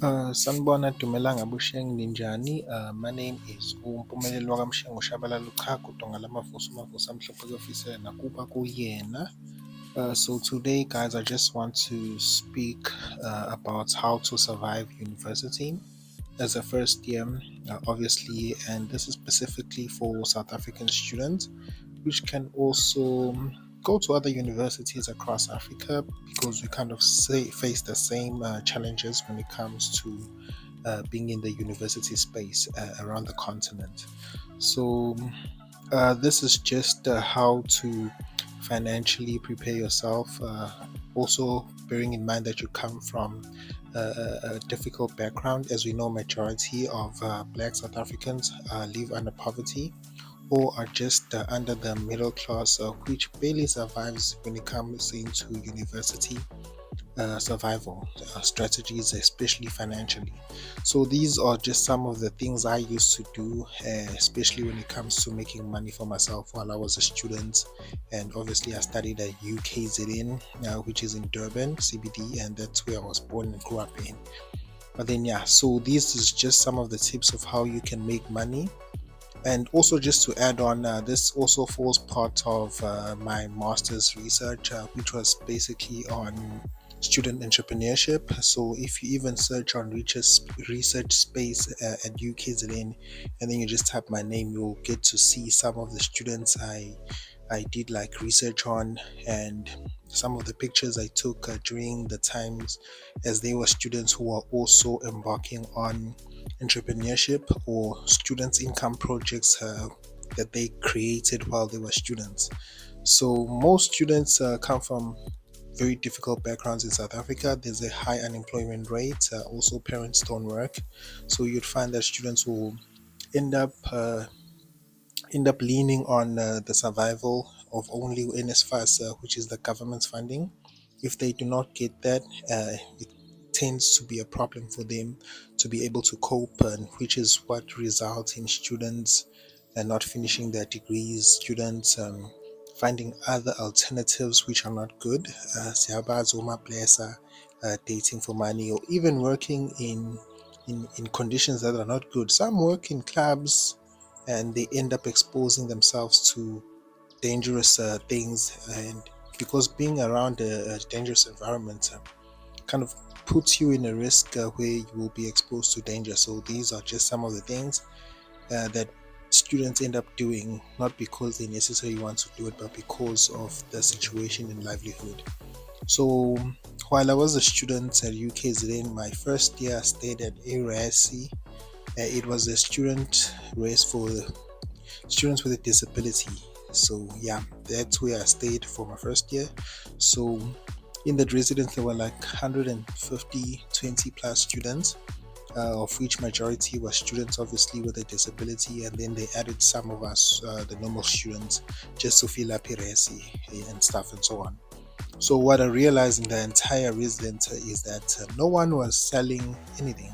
Sanibona Dumelang Abusheng Ninjani. My name is Umpumelelo wakamshengo Shabala Lukaku Tongalamafusu Mafusa Mhlophe Officer Nakuba Kuyena. So today guys I just want to speak about how to survive university as a first year, obviously, and this is specifically for South African students which can also go to other universities across Africa because we kind of face the same challenges when it comes to being in the university space around the continent. So, this is just how to financially prepare yourself. Also, bearing in mind that you come from a difficult background, as we know, majority of Black South Africans live under poverty or are just under the middle class, which barely survives when it comes into university survival strategies, especially financially. So, these are just some of the things I used to do, especially when it comes to making money for myself while I was a student. And obviously, I studied at UKZN, which is in Durban, CBD, and that's where I was born and grew up in. But then, yeah, so this is just some of the tips of how you can make money. And also, just to add on, this also falls part of my master's research, which was basically on student entrepreneurship. So, if you even search on research space at UKZN, and then you just type my name, you'll get to see some of the students I did like research on, and some of the pictures I took during the times as they were students who were also embarking on entrepreneurship or students' income projects that they created while they were students. So, most students come from very difficult backgrounds in South Africa. There's a high unemployment rate. Also, parents don't work. So, you'd find that students will end up leaning on the survival of only NSFAS, which is the government's funding. If they do not get that, it tends to be a problem for them to be able to cope, and which is what results in students not finishing their degrees, students finding other alternatives which are not good. Siyabazi omaplesa, dating for money, or even working in conditions that are not good. Some work in clubs and they end up exposing themselves to dangerous things, and because being around a dangerous environment kind of puts you in a risk where you will be exposed to danger. So these are just some of the things that students end up doing, not because they necessarily want to do it, but because of the situation and livelihood. So while I was a student at UKZN, my first year I stayed at ARASC. It was a student race for students with a disability. So yeah, that's where I stayed for my first year. So in that residence there were like 150 20 plus students, of which majority were students obviously with a disability, and then they added some of us, the normal students, just to fill up resi and stuff and so on. So what I realized in the entire residence is that no one was selling anything.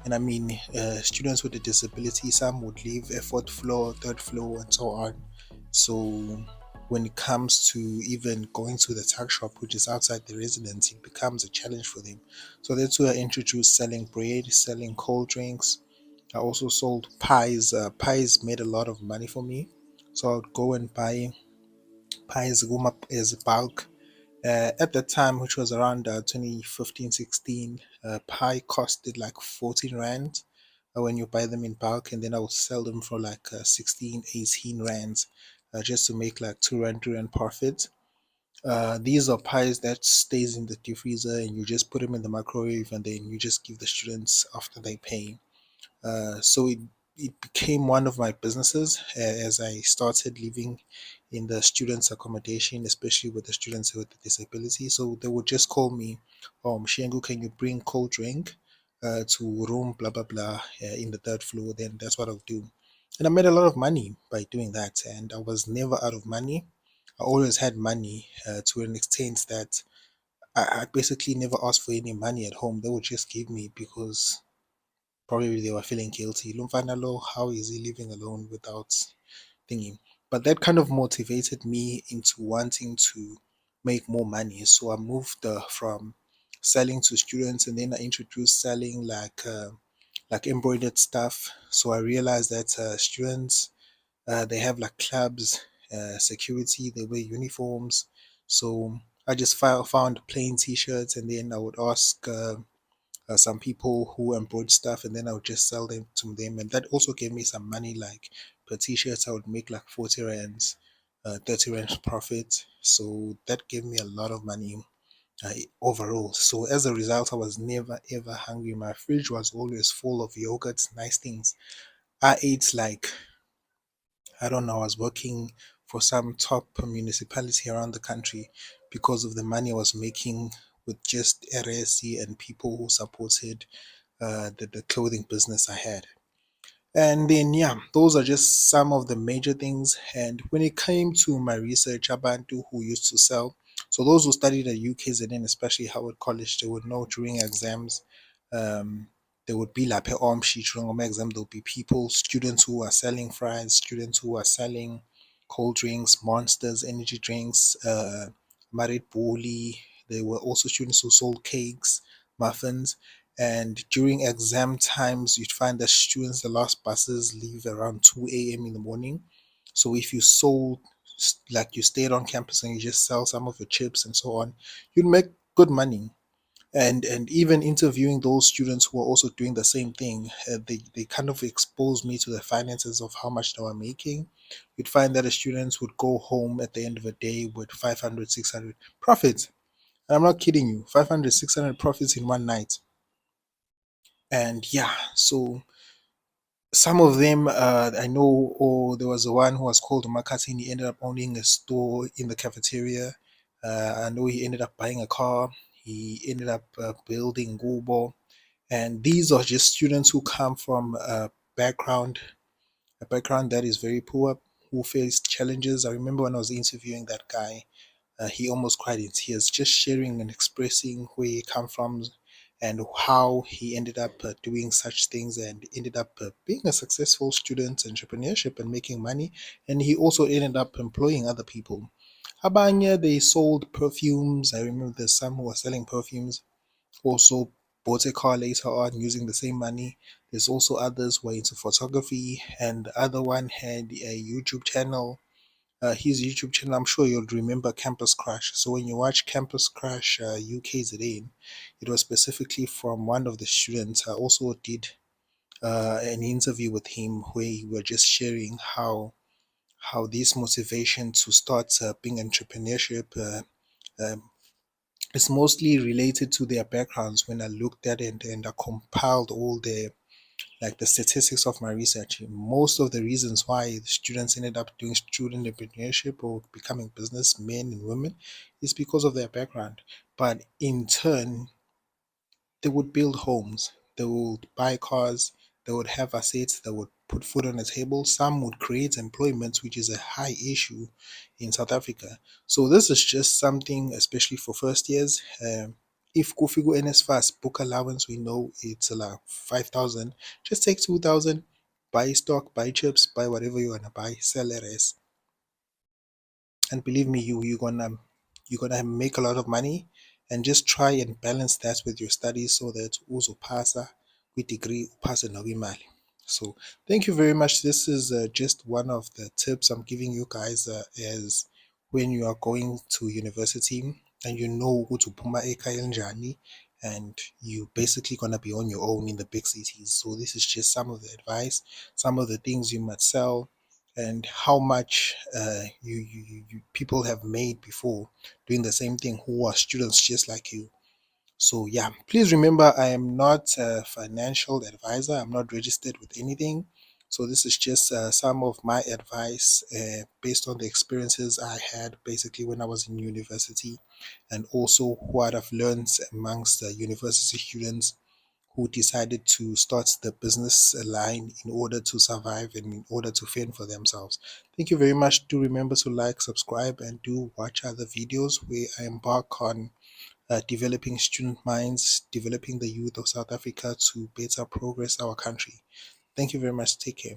And I mean, students with a disability, some would leave a fourth floor, third floor, and so on. So when it comes to even going to the tuck shop, which is outside the residence, it becomes a challenge for them. So that's where I introduced selling bread, selling cold drinks. I also sold pies. Pies made a lot of money for me. So I would go and buy pies as bulk. At that time, which was around 2015-16, pie costed like 14 rand when you buy them in bulk, and then I would sell them for like 16, 18 rands, just to make like 2 rand, 3 rand profit. These are pies that stays in the deep freezer, and you just put them in the microwave, and then you just give the students after they pay. So it became one of my businesses as I started living in the students' accommodation, especially with the students with the disability. So they would just call me, "Oh, Mshengu, can you bring cold drink to room blah blah blah in the third floor?" Then that's what I'll do, and I made a lot of money by doing that. And I was never out of money. I always had money to an extent that I basically never asked for any money at home. They would just give me because probably they were feeling guilty. Lumfana lo, how is he living alone without thinking? But that kind of motivated me into wanting to make more money. So I moved from selling to students, and then I introduced selling like embroidered stuff. So I realized that students, they have like clubs, security, they wear uniforms. So I just found plain t-shirts, and then I would ask some people who embroider stuff, and then I would just sell them to them, and that also gave me some money. Like per t-shirts, I would make like 40 rands, 30 rands profit. So that gave me a lot of money overall. So as a result, I was never ever hungry. My fridge was always full of yogurts, nice things. I ate like, I don't know, I was working for some top municipality around the country because of the money I was making with just RSC and people who supported the clothing business I had. And then, yeah, those are just some of the major things. And when it came to my research, Abantu who used to sell, so those who studied at UKZN, especially Howard College, they would know during exams, um, there would be like a arm sheet during my exam. There would be people, students who are selling fries, students who are selling cold drinks, monsters, energy drinks, Marit Boli. There were also students who sold cakes, muffins, and during exam times, you'd find that students, the last buses leave around 2 a.m. in the morning. So if you sold, like you stayed on campus and you just sell some of your chips and so on, you'd make good money. And even interviewing those students who are also doing the same thing, they kind of exposed me to the finances of how much they were making. You'd find that the students would go home at the end of the day with 500, 600 profits. And I'm not kidding you, 500, 600 profits in one night. And yeah, so some of them, I know. Or there was one who was called Makasin. He ended up owning a store in the cafeteria. I know he ended up buying a car. He ended up building Google. And these are just students who come from background a background that is very poor, who faced challenges. I remember when I was interviewing that guy, he almost cried in tears, just sharing and expressing where he come from and how he ended up doing such things, and ended up being a successful student, entrepreneurship, and making money. And he also ended up employing other people. Abanya, they sold perfumes. I remember there's some who were selling perfumes, also bought a car later on using the same money. There's also others who were into photography, and the other one had a YouTube channel. His YouTube channel, I'm sure you'll remember Campus Crash. So when you watch Campus Crash UKZN, it was specifically from one of the students. I also did an interview with him where we were just sharing how this motivation to start being entrepreneurship um, is mostly related to their backgrounds. When I looked at it and I compiled all the statistics of my research, most of the reasons why the students ended up doing student entrepreneurship or becoming businessmen and women is because of their background. But in turn, they would build homes, they would buy cars, they would have assets, they would put food on the table. Some would create employment, which is a high issue in South Africa. So this is just something, especially for first years. If Kufigo NSFAS book allowance, we know it's like 5,000. Just take 2,000, buy stock, buy chips, buy whatever you wanna buy, sell it as, and believe me, you're gonna make a lot of money. And just try and balance that with your studies so that uzopasa degree upase nakwimali. So thank you very much. This is just one of the tips I'm giving you guys, as when you are going to university and you know ukuthi uphuma ekhaya elinjani, and you basically gonna be on your own in the big cities. So this is just some of the advice, some of the things you might sell, and how much people have made before doing the same thing, who are students just like you. So yeah, please remember, I am not a financial advisor. I'm not registered with anything. So this is just some of my advice based on the experiences I had basically when I was in university, and also what I've learned amongst the university students who decided to start the business line in order to survive and in order to fend for themselves. Thank you very much. Do remember to like, subscribe, and do watch other videos where I embark on developing student minds, developing the youth of South Africa to better progress our country. Thank you very much. Take care.